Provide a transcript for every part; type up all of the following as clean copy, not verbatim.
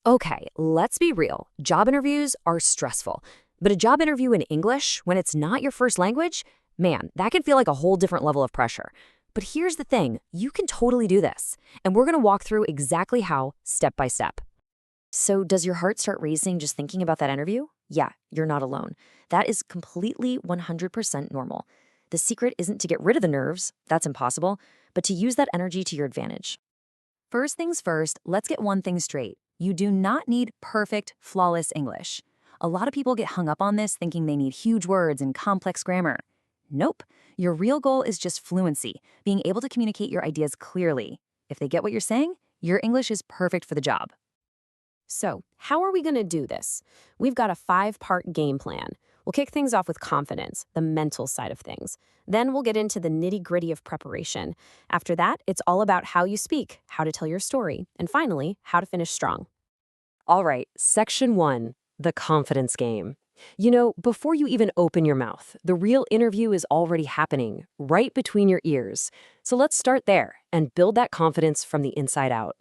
Okay, let's be real. Job interviews are stressful. But a job interview in English, when it's not your first language, man, that can feel like a whole different level of pressure. But here's the thing, you can totally do this. And we're going to walk through exactly how, step by step. So, does your heart start racing just thinking about that interview? Yeah, you're not alone. That is completely 100% normal. The secret isn't to get rid of the nerves, that's impossible, but to use that energy to your advantage. First things first, let's get one thing straight. You do not need perfect, flawless English. A lot of people get hung up on this thinking they need huge words and complex grammar. Nope. Your real goal is just fluency, being able to communicate your ideas clearly. If they get what you're saying, your English is perfect for the job. So, how are we going to do this? We've got a 5-part game plan. We'll kick things off with confidence, the mental side of things. Then we'll get into the nitty-gritty of preparation. After that, it's all about how you speak, how to tell your story, and finally, how to finish strong. All right, section 1, the confidence game. You know, before you even open your mouth, the real interview is already happening, right between your ears. So let's start there and build that confidence from the inside out.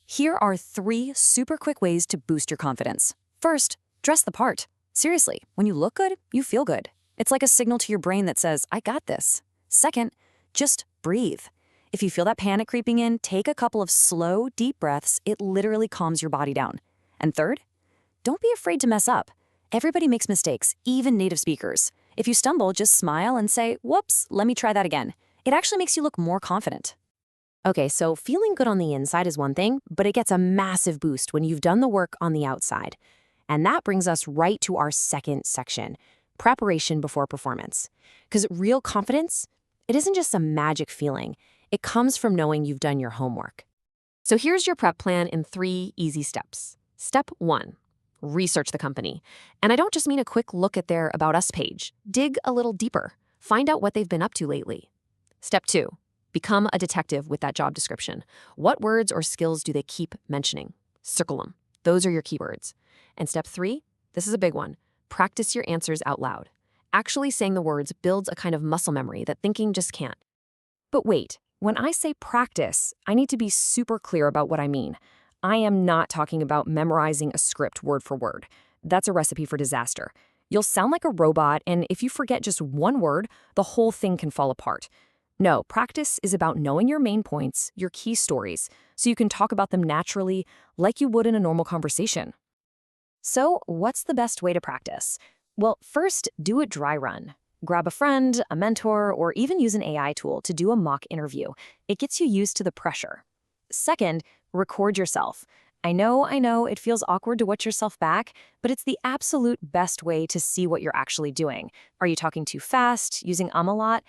Here are 3 super quick ways to boost your confidence. First, dress the part. Seriously, when you look good, you feel good. It's like a signal to your brain that says, I got this. Second, just breathe. If you feel that panic creeping in, take a couple of slow, deep breaths. It literally calms your body down. And third, don't be afraid to mess up. Everybody makes mistakes, even native speakers. If you stumble, just smile and say, whoops, let me try that again. It actually makes you look more confident. Okay, so feeling good on the inside is one thing, but it gets a massive boost when you've done the work on the outside. And that brings us right to our second section, preparation before performance. Because real confidence, it isn't just a magic feeling. It comes from knowing you've done your homework. So here's your prep plan in 3 easy steps. Step 1, research the company. And I don't just mean a quick look at their About Us page. Dig a little deeper. Find out what they've been up to lately. Step 2, become a detective with that job description. What words or skills do they keep mentioning? Circle them. Those are your keywords. And step 3, this is a big one. Practice your answers out loud. Actually saying the words builds a kind of muscle memory that thinking just can't. But wait, when I say practice, I need to be super clear about what I mean. I am not talking about memorizing a script word for word. That's a recipe for disaster. You'll sound like a robot, and if you forget just one word, the whole thing can fall apart. No, practice is about knowing your main points, your key stories, so you can talk about them naturally like you would in a normal conversation. So, what's the best way to practice? Well, first, do a dry run. Grab a friend, a mentor, or even use an AI tool to do a mock interview. It gets you used to the pressure. Second, record yourself. I know, it feels awkward to watch yourself back, but it's the absolute best way to see what you're actually doing. Are you talking too fast, using a lot?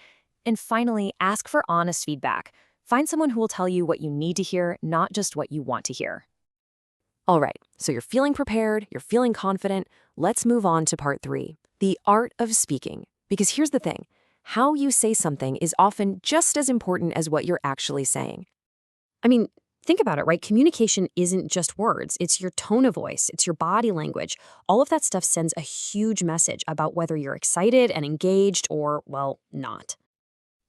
And finally, ask for honest feedback. Find someone who will tell you what you need to hear, not just what you want to hear. All right, so you're feeling prepared, you're feeling confident. Let's move on to part 3, the art of speaking. Because here's the thing, how you say something is often just as important as what you're actually saying. I mean, think about it, right? Communication isn't just words. It's your tone of voice. It's your body language. All of that stuff sends a huge message about whether you're excited and engaged or, well, not.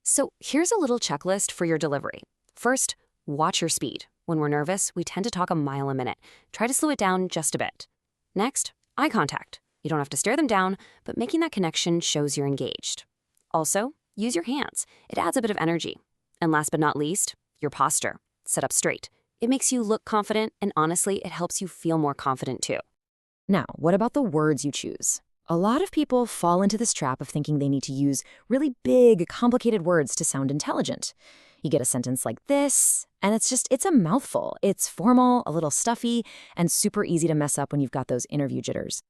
So here's a little checklist for your delivery. First, watch your speed. When we're nervous, we tend to talk a mile a minute. Try to slow it down just a bit. Next, eye contact. You don't have to stare them down, but making that connection shows you're engaged. Also, use your hands. It adds a bit of energy. And last but not least, your posture. Sit up straight. It makes you look confident, and honestly, it helps you feel more confident too. Now, what about the words you choose? A lot of people fall into this trap of thinking they need to use really big, complicated words to sound intelligent. You get a sentence like this, and it's a mouthful. It's formal, a little stuffy, and super easy to mess up when you've got those interview jitters.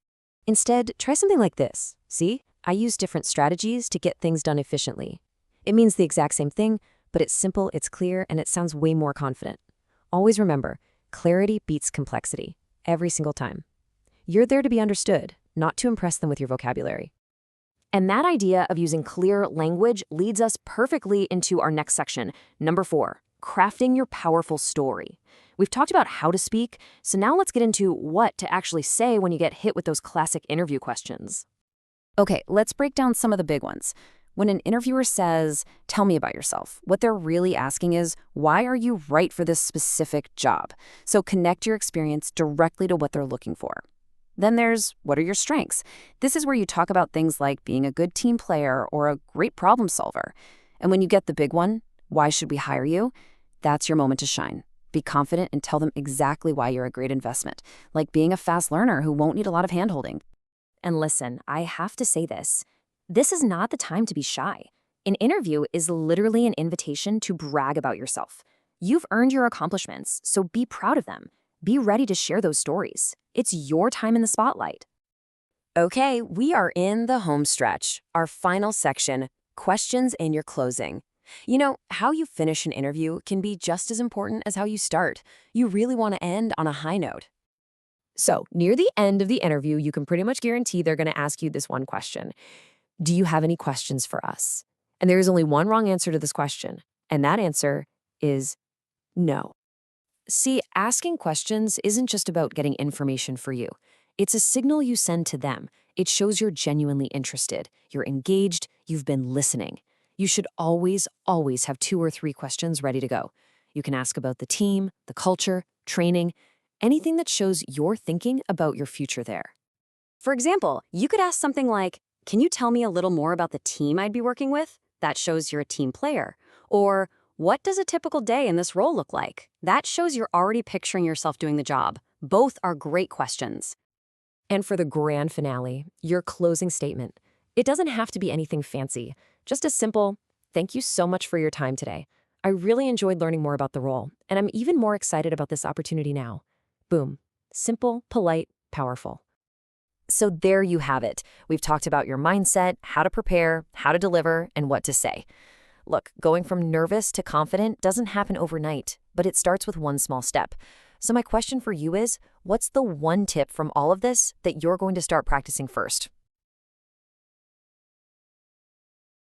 Instead, try something like this. See, I use different strategies to get things done efficiently. It means the exact same thing, but it's simple, it's clear, and it sounds way more confident. Always remember, clarity beats complexity, every single time. You're there to be understood, not to impress them with your vocabulary. And that idea of using clear language leads us perfectly into our next section, number 4, crafting your powerful story. We've talked about how to speak, so now let's get into what to actually say when you get hit with those classic interview questions. Okay, let's break down some of the big ones. When an interviewer says, "Tell me about yourself," what they're really asking is, why are you right for this specific job? So connect your experience directly to what they're looking for. Then there's, what are your strengths? This is where you talk about things like being a good team player or a great problem solver. And when you get the big one, why should we hire you? That's your moment to shine. Be confident and tell them exactly why you're a great investment, like being a fast learner who won't need a lot of handholding. And listen, I have to say this. This is not the time to be shy. An interview is literally an invitation to brag about yourself. You've earned your accomplishments, so be proud of them. Be ready to share those stories. It's your time in the spotlight. Okay, we are in the home stretch, our final section, questions in your closing. You know, how you finish an interview can be just as important as how you start. You really want to end on a high note. So, near the end of the interview, you can pretty much guarantee they're going to ask you this one question. Do you have any questions for us? And there is only one wrong answer to this question, and that answer is no. See, asking questions isn't just about getting information for you. It's a signal you send to them. It shows you're genuinely interested, you're engaged, you've been listening. You should always, always have 2 or 3 questions ready to go. You can ask about the team, the culture, training, anything that shows you're thinking about your future there. For example, you could ask something like, "Can you tell me a little more about the team I'd be working with?" That shows you're a team player. Or, "What does a typical day in this role look like?" That shows you're already picturing yourself doing the job. Both are great questions. And for the grand finale, your closing statement. It doesn't have to be anything fancy, just a simple, "Thank you so much for your time today. I really enjoyed learning more about the role, and I'm even more excited about this opportunity now." Boom. Simple, polite, powerful. So there you have it. We've talked about your mindset, how to prepare, how to deliver, and what to say. Look, going from nervous to confident doesn't happen overnight, but it starts with one small step. So my question for you is, what's the one tip from all of this that you're going to start practicing first?